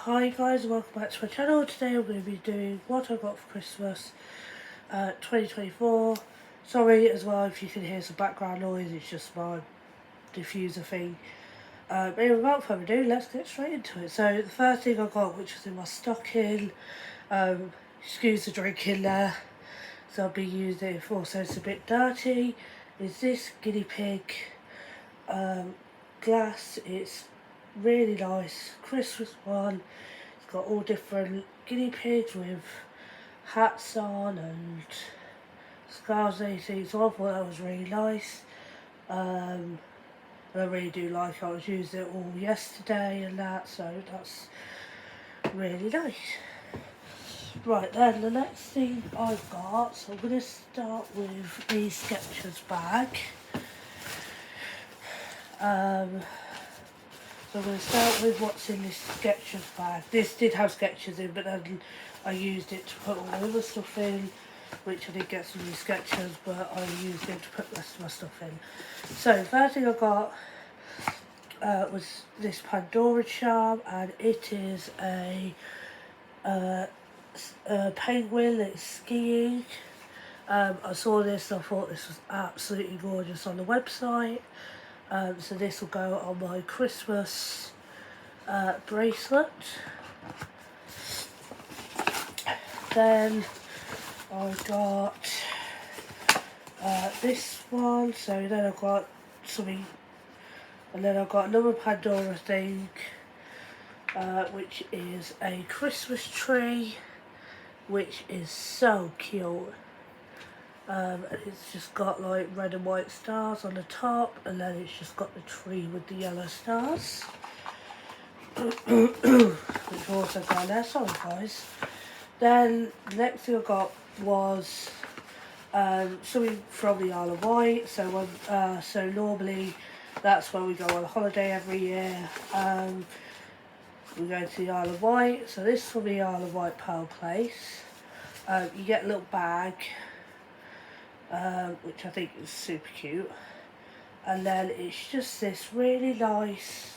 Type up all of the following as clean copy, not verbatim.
Hi guys, welcome back to my channel. Today I'm going to be doing what I got for Christmas 2024. Sorry as well if you can hear some background noise, it's just my diffuser thing. Anyway, without further ado, let's get straight into it. So the first thing I got, which was in my stocking, excuse the drinking there, so I'll be using it for, so it's a bit dirty, is this guinea pig glass. It's really nice Christmas one. It's got all different guinea pigs with hats on and scarves and everything, so I thought that was really nice. I really do like it. I was using it all yesterday and that, so that's really nice. Right then, the next thing I've got, so I'm going to start with the Skechers bag. So I'm going to start with what's in this Skechers bag. This did have Skechers in, but then I used it to put all the other stuff in, which I did get some new Skechers, but I used it to put the rest of my stuff in. So the first thing I got was this Pandora charm, and it is a penguin that's skiing. I saw this and I thought this was absolutely gorgeous on the website. So this will go on my Christmas bracelet. Then I got this one, so then I've got something, and then I've got another Pandora thing, which is a Christmas tree, which is so cute. It's just got like red and white stars on the top, and then it's just got the tree with the yellow stars, which also got there. Sorry guys. Then the next thing I got was something from the Isle of Wight. So normally that's where we go on holiday every year. We go to the Isle of Wight. So this is from the Isle of Wight Pearl Place. You get a little bag, which I think is super cute, and then it's just this really nice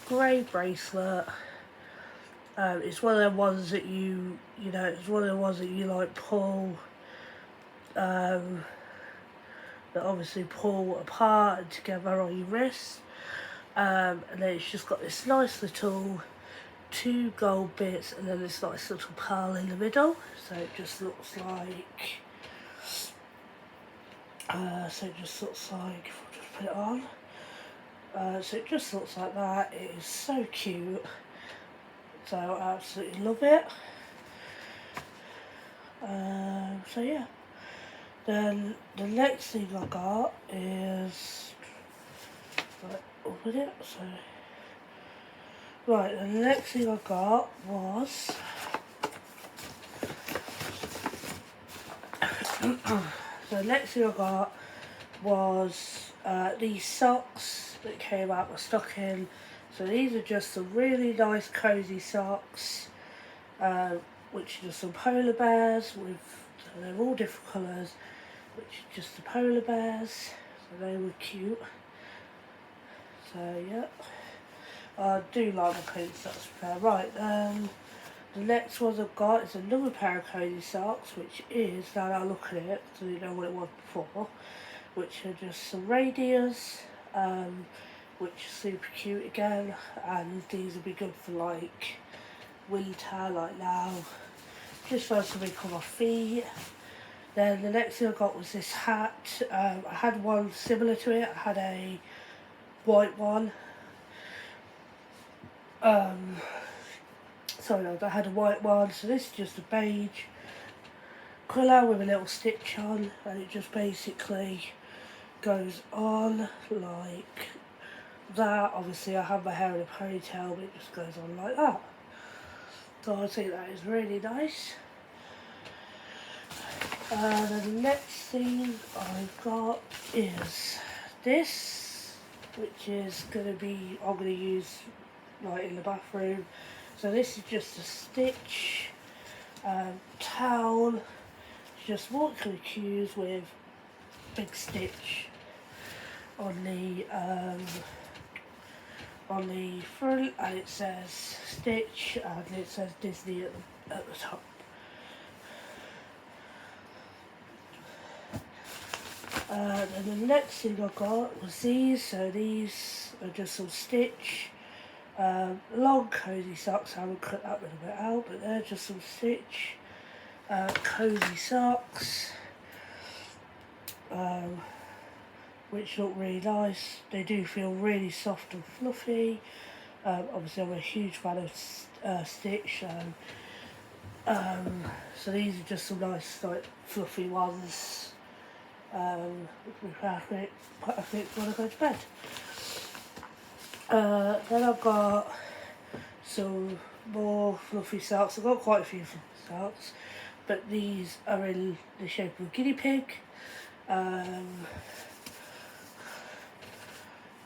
grey bracelet. It's one of the ones that it's one of the ones that you like pull, that obviously pull apart and together on your wrist, and then it's just got this nice little 2 gold bits and then this nice little pearl in the middle, so it just looks like if I just put it on, so it just looks like that. It is so cute, so I absolutely love it. So yeah, then the next thing I got is, right, open it, right, the next thing I got was so the next thing I got was these socks that came out of my stocking. So these are just some really nice cozy socks, which are just some polar bears with, so they're all different colours, which is just the polar bears, so they were cute. So yeah, I do like my cozy socks pair. Right, the next one I've got is another pair of cozy socks, which is, now that I look at it, so you know what it was before, which are just some radios, which is super cute again, and these will be good for like winter, like now, just for something on my feet. Then the next thing I got was this hat. I had one similar to it. I had a white one. Sorry, no, I had a white one, so this is just a beige colour with a little stitch on, and it just basically goes on like that. Obviously I have my hair in a ponytail, but it just goes on like that. So I think that is really nice. The next thing I've got is this, which is going to be, I'm going to use like in the bathroom. So this is just a stitch towel, just watercolour cues with big stitch on the on the front, and it says Stitch and it says Disney at the top. And the next thing I got was these. So these are just some Stitch long cozy socks. I haven't cut that little bit out, but they're just some Stitch cozy socks, which look really nice. They do feel really soft and fluffy. Obviously I'm a huge fan of Stitch, so these are just some nice like fluffy ones, which will be perfect when I go to bed. Then I've got some more fluffy socks. I've got quite a few fluffy socks, but these are in the shape of a guinea pig,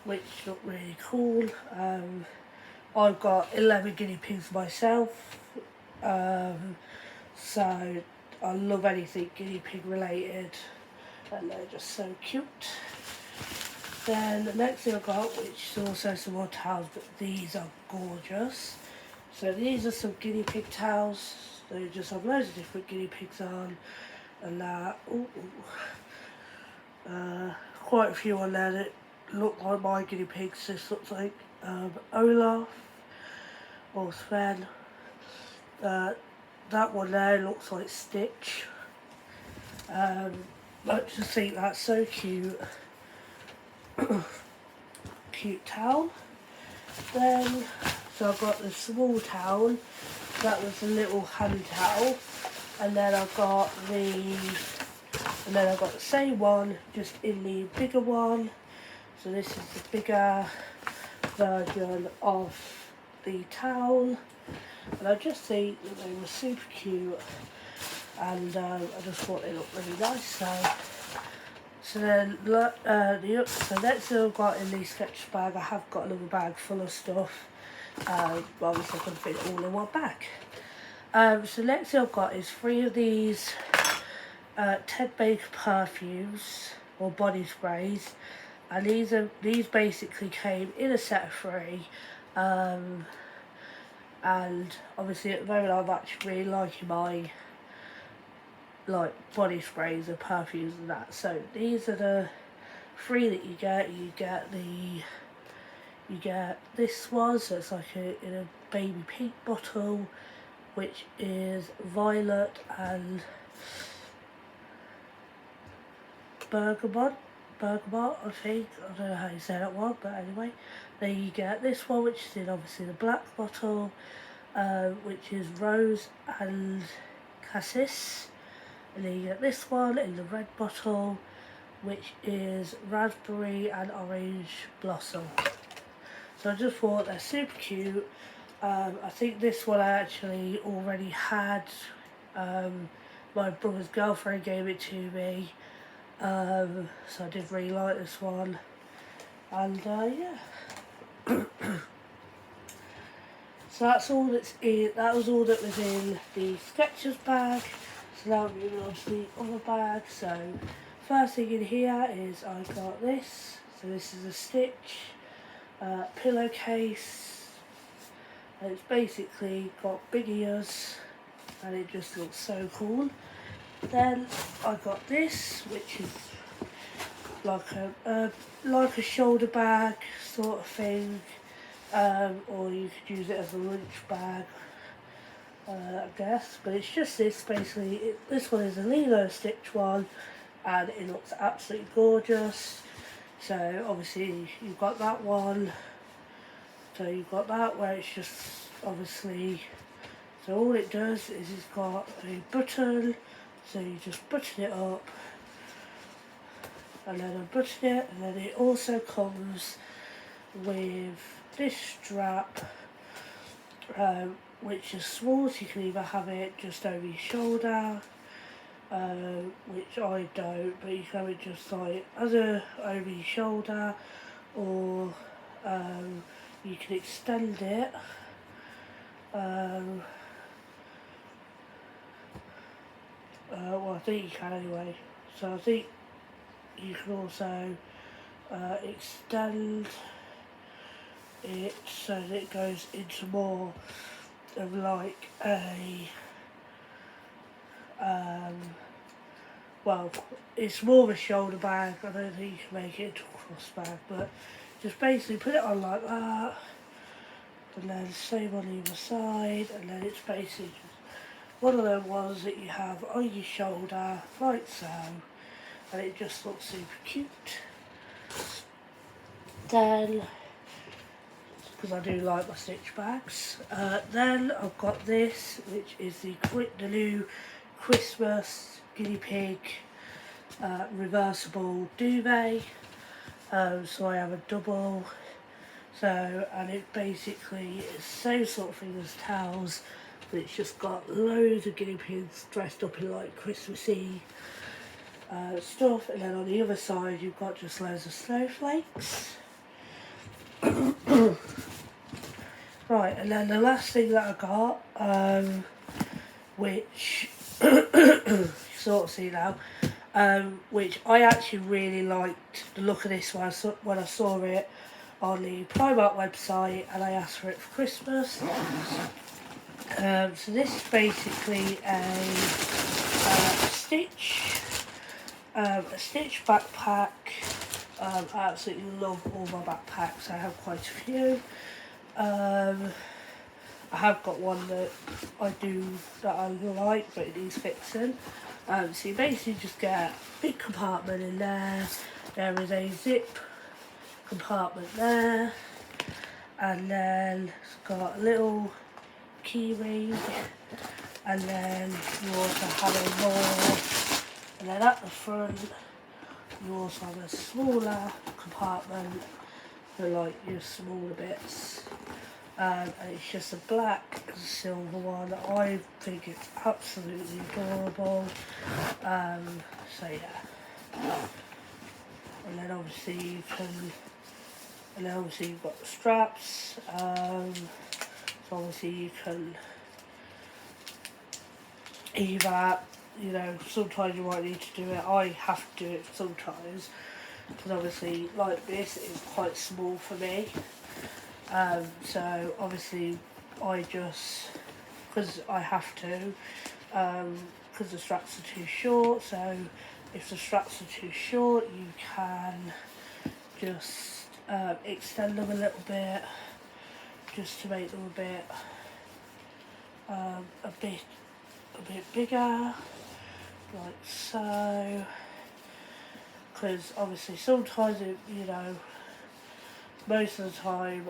which look really cool. I've got 11 guinea pigs myself, so I love anything guinea pig related, and they're just so cute. Then the next thing I got, which is also some more towels, but these are gorgeous. So these are some guinea pig towels. They just have loads of different guinea pigs on, and that. Quite a few on there that look like my guinea pigs. This looks like Olaf or Sven. That one there looks like Stitch. I just think that's so cute. Cute towel. Then, so I've got the small towel. That was the little hand towel, and then I've got the same one, just in the bigger one. So this is the bigger version of the towel, and I just think that they were super cute, and I just thought they looked really nice. So then, so next thing I've got in the sketch bag, I have got another bag full of stuff. But obviously I can fit it all in one bag. So next thing I've got is 3 of these Ted Baker perfumes or body sprays, and these basically came in a set of 3. And obviously at the moment I'm actually really liking my body sprays and perfumes and that. So these are the 3 that you get. You get this one, so it's like in a baby pink bottle, which is violet and bergamot, I think. I don't know how you say that one, but anyway. Then you get this one, which is in obviously the black bottle, which is rose and cassis. And then you get this one in the red bottle, which is raspberry and orange blossom. So I just thought they're super cute. I think this one I actually already had. My brother's girlfriend gave it to me. So I did really like this one. And yeah. So that's all that's in. That was all that was in the Skechers bag. So now we're moving on to the other bag. So first thing in here is I got this. So this is a Stitch pillowcase. And it's basically got big ears, and it just looks so cool. Then I got this, which is like a shoulder bag sort of thing, or you could use it as a lunch bag, I guess. But it's just this basically. This one is a Lilo Stitch one, and it looks absolutely gorgeous. So obviously you've got that one. So you've got that where it's just obviously. So all it does is it's got a button. So you just button it up, and then unbutton it, and then it also comes with this strap, which is small, so you can either have it just over your shoulder, which I don't, but you can have it just like as a over your shoulder, or you can extend it. Well, I think you can anyway. So I think you can also extend it so that it goes into more of like a well, it's more of a shoulder bag. I don't think you can make it into a cross bag, but just basically put it on like that, and then same on the other side, and then it's basically just one of them ones that you have on your shoulder like so, and it just looks super cute. Then, because I do like my stitch bags, then I've got this, which is the new Christmas guinea pig reversible duvet. So I have a double, and it basically is the same sort of thing as towels, but it's just got loads of guinea pigs dressed up in like Christmassy stuff, and then on the other side you've got just loads of snowflakes. Right, and then the last thing that I got, which you sort of see now, which I actually really liked the look of this one when I saw it on the Primark website, and I asked for it for Christmas. So this is basically a stitch backpack. I absolutely love all my backpacks. I have quite a few. I have got one that I like, but it needs fixing. So you basically just get a big compartment in there. There is a zip compartment there, and then it's got a little key ring, and then you also have a more, and then at the front you also have a smaller compartment for like your smaller bits. And it's just a black and silver one. I think it's absolutely adorable. So yeah. And then obviously you've got the straps. So obviously you can either, sometimes you might need to do it. I have to do it sometimes, because obviously like this is quite small for me. So obviously I just, because I have to, because the straps are too short, so if the straps are too short you can just extend them a little bit, just to make them a bit bigger, like so, because obviously sometimes most of the time,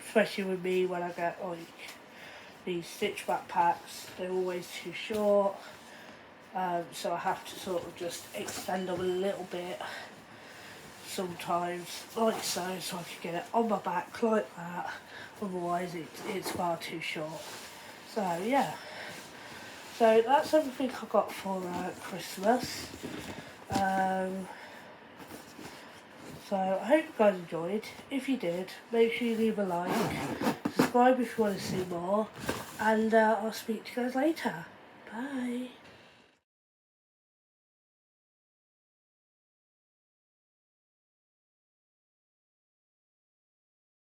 especially with me when I get like these stitch backpacks, they're always too short, so I have to sort of just extend them a little bit sometimes, like so I can get it on my back like that, otherwise it's far too short. So yeah, so that's everything I got for Christmas. So I hope you guys enjoyed. If you did, make sure you leave a like, subscribe if you want to see more, and I'll speak to you guys later. Bye.